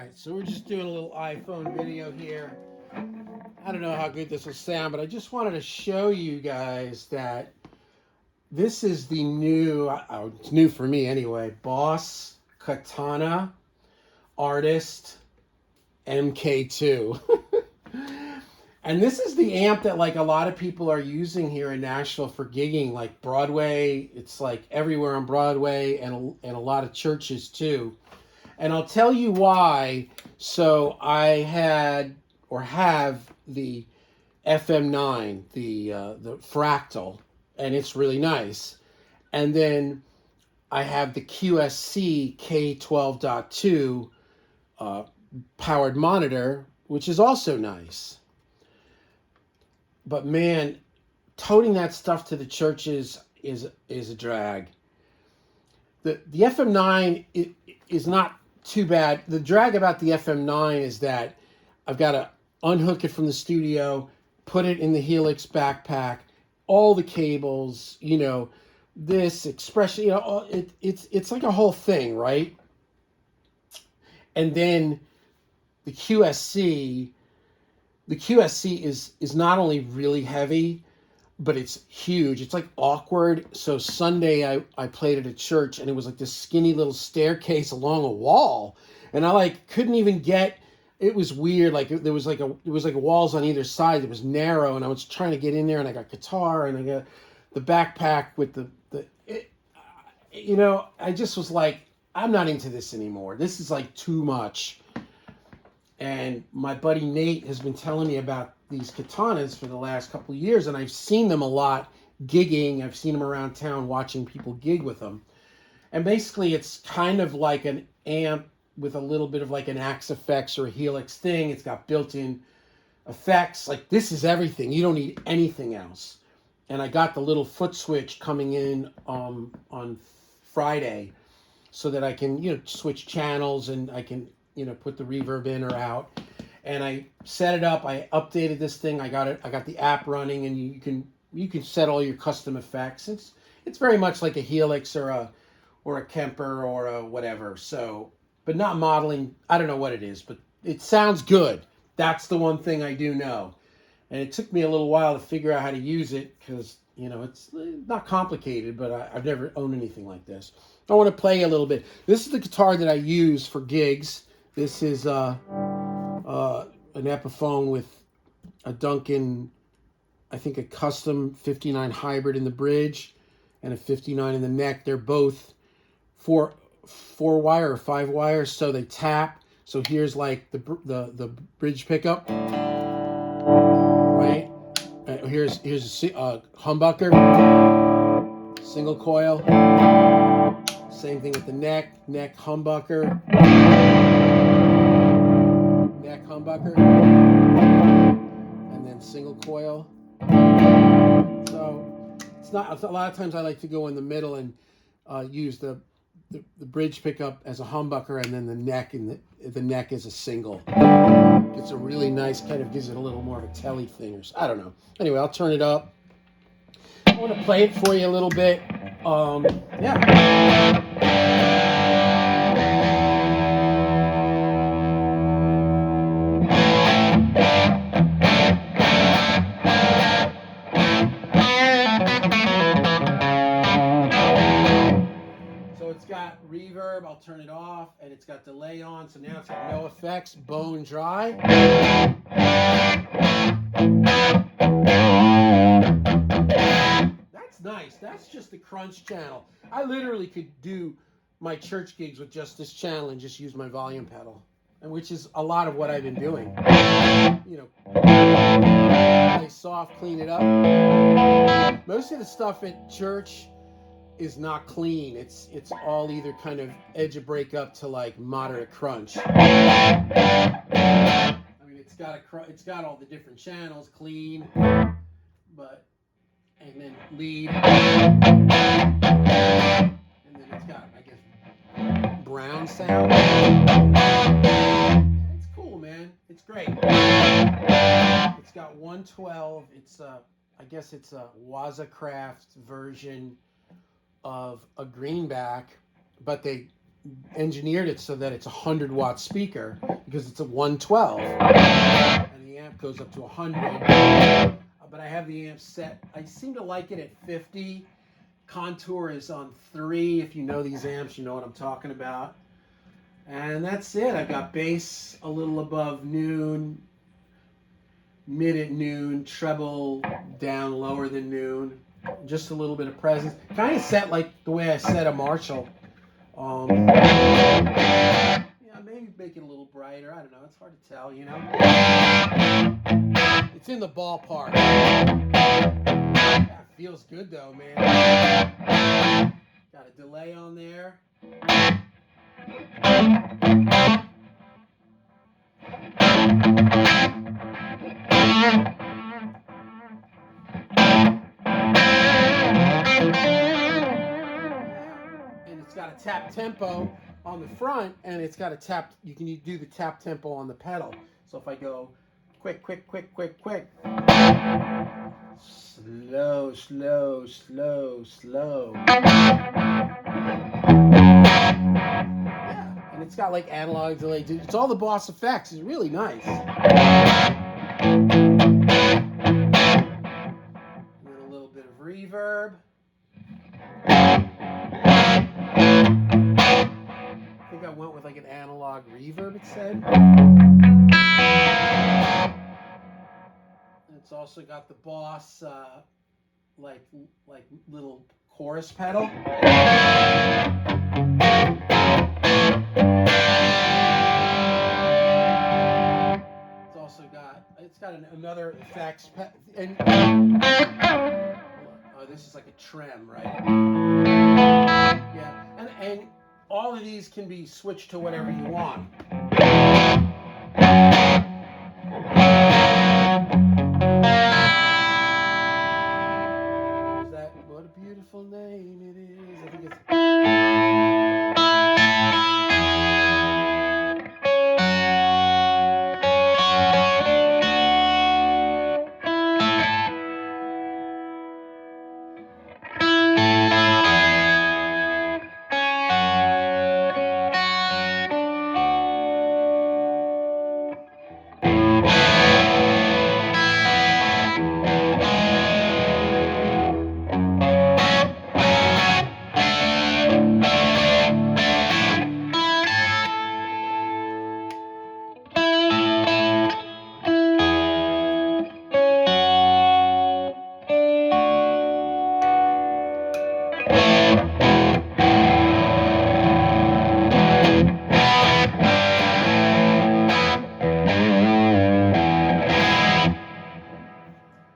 Alright, so we're just doing a little iPhone video here. I don't know how good this will sound, but I just wanted to show you guys that this is the new, it's new for me anyway, Boss Katana Artist MK2. And this is the amp that like a lot of people are using here in Nashville for gigging, like Broadway. It's like everywhere on Broadway and a lot of churches too. And I'll tell you why. So I had or have the FM9, the fractal, and it's really nice. And then I have the QSC K12.2 powered monitor, which is also nice. But man, toting that stuff to the churches is a drag. The FM9 is not too bad. The drag about the FM9 is that I've got to unhook it from the studio, put it in the Helix backpack, all the cables, this expression, it's like a whole thing, right? And then the QSC is not only really heavy, but it's huge. It's like awkward. So Sunday I played at a church and it was like this skinny little staircase along a wall. And I like couldn't even get, it was weird. Like there was like walls on either side. It was narrow and I was trying to get in there and I got guitar and I got the backpack with I just was like, I'm not into this anymore. This is like too much. And my buddy Nate has been telling me about these katanas for the last couple of years, and I've seen them a lot gigging. I've seen them around town watching people gig with them. And basically, it's kind of like an amp with a little bit of like an Axe Effects or a Helix thing. It's got built-in effects. Like, this is everything. You don't need anything else. And I got the little foot switch coming in on Friday so that I can, switch channels and I can put the reverb in or out. And I set it up. I updated this thing. I got the app running, and you can set all your custom effects. It's very much like a Helix or a Kemper or a whatever. So, but not modeling. I don't know what it is, but it sounds good. That's the one thing I do know. And it took me a little while to figure out how to use it because it's not complicated, but I've never owned anything like this. I want to play a little bit. This is the guitar that I use for gigs. This is an Epiphone with a Duncan, I think a custom 59 hybrid in the bridge and a 59 in the neck. They're both four wire or 5 wires, so they tap. So here's like the bridge pickup, right? Here's a humbucker, single coil. Same thing with the neck humbucker. Neck humbucker, and then single coil. So it's not a lot of times I like to go in the middle and use the bridge pickup as a humbucker, and then the neck the neck is a single. It's a really nice kind of gives it a little more of a telly thing, or I don't know. Anyway, I'll turn it up. I want to play it for you a little bit. Yeah. It's got reverb, I'll turn it off, and it's got delay on, so now it's got no effects, bone dry. That's nice. That's just the crunch channel. I literally could do my church gigs with just this channel and just use my volume pedal, and which is a lot of what I've been doing. Play soft, clean it up. Most of the stuff at church is not clean. It's all either kind of edge of breakup to like moderate crunch. I mean, it's got all the different channels clean, and then lead, and then it's got, I guess, brown sound. It's cool, man. It's great. It's got 112. It's I guess it's a Wazacraft version of a greenback, but they engineered it so that it's a 100-watt speaker because it's a 112, and the amp goes up to 100. But I have the amp set. I seem to like it at 50. Contour is on 3. If you know these amps, you know what I'm talking about. And that's it. I've got bass a little above noon, mid at noon, treble down lower than noon. Just a little bit of presence. Kind of set like the way I set a Marshall. Yeah, maybe make it a little brighter. I don't know. It's hard to tell, you know. It's in the ballpark. Yeah, it feels good though, man. Got a delay on there. And it's got a tap tempo on the front, and it's got a tap. You can do the tap tempo on the pedal. So if I go quick, quick, quick, quick, quick, slow, slow, slow, slow. Yeah, and it's got like analog delay. It's all the Boss effects. It's really nice. And then a little bit of reverb. I think I went with like an analog reverb, it said. And it's also got the Boss like little chorus pedal. It's got another effects and oh, this is like a trem, right? Yeah, and all of these can be switched to whatever you want. Is that what a beautiful name it is? I think it's.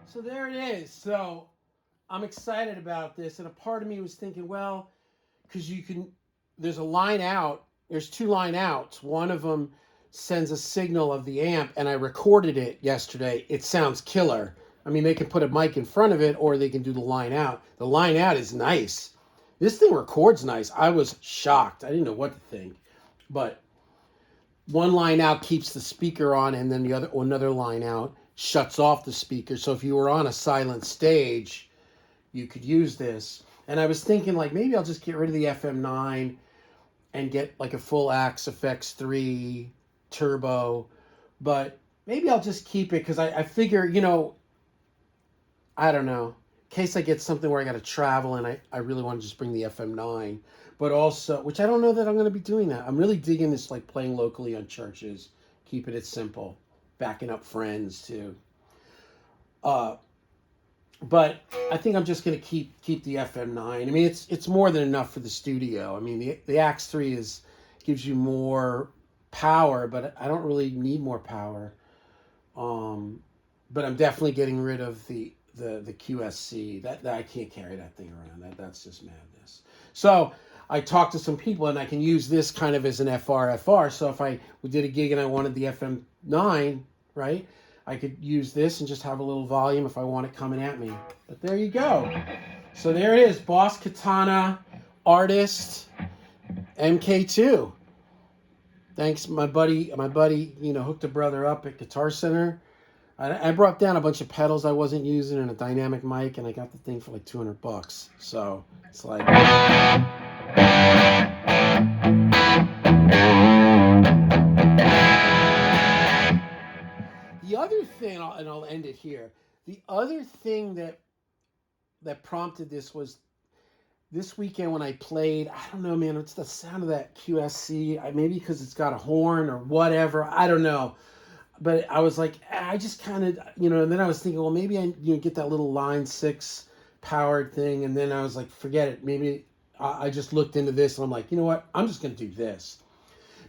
So there it is. So I'm excited about this, and a part of me was thinking, well, because there's a line out, there's 2 line outs. One of them sends a signal of the amp, and I recorded it yesterday. It sounds killer. I mean, they can put a mic in front of it, or they can do the line out. The line out is nice. This thing records nice. I was shocked. I didn't know what to think, but one line out keeps the speaker on, and then another line out shuts off the speaker. So if you were on a silent stage, you could use this. And I was thinking, like, maybe I'll just get rid of the FM9 and get like a full Axe FX3 turbo. But maybe I'll just keep it because I figure, you know, I don't know, in case I get something where I got to travel and I really want to just bring the FM9. But also, which I don't know that I'm going to be doing that. I'm really digging this, like playing locally on churches, keeping it simple, backing up friends too. But I think I'm just going to keep the FM9. I mean, it's more than enough for the studio. I mean, the Axe 3 gives you more power, but I don't really need more power. But I'm definitely getting rid of the QSC. That I can't carry that thing around. That's just madness. So I talked to some people, and I can use this kind of as an FR. So if we did a gig and I wanted the FM9, right, I could use this and just have a little volume if I want it coming at me. But there you go. So there it is, Boss Katana Artist MK2. Thanks, my buddy, hooked a brother up at Guitar Center. I brought down a bunch of pedals I wasn't using and a dynamic mic, and I got the thing for like $200. So it's like. other thing, and I'll end it here. The other thing that prompted this was this weekend when I played. I don't know, man. It's the sound of that QSC. Maybe because it's got a horn or whatever. I don't know. But I was like, I just kind of, and then I was thinking, well, maybe I get that little Line 6 powered thing. And then I was like, forget it. Maybe I just looked into this and I'm like, you know what? I'm just going to do this.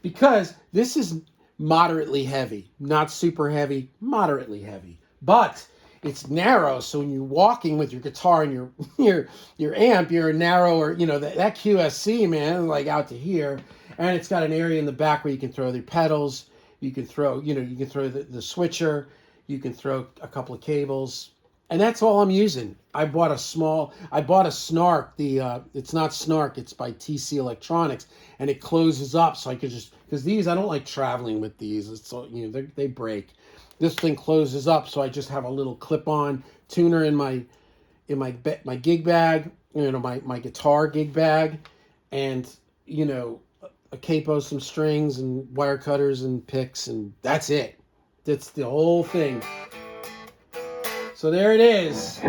Because this is moderately heavy, not super heavy, moderately heavy. But it's narrow, so when you're walking with your guitar and your amp, you're narrower, that QSC, man, like out to here. And it's got an area in the back where you can throw the pedals. You can throw, the switcher. You can throw a couple of cables. And that's all I'm using. I bought a Snark. It's not Snark, it's by TC Electronics. And it closes up, so I could because these, I don't like traveling with these. It's so, they break. This thing closes up, so I just have a little clip-on tuner in my gig bag, my guitar gig bag, and, a capo, some strings, and wire cutters and picks, and that's it. That's the whole thing. So there it is. So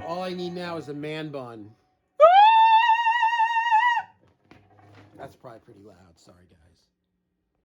all I need now is a man bun. That's probably pretty loud. Sorry, guys.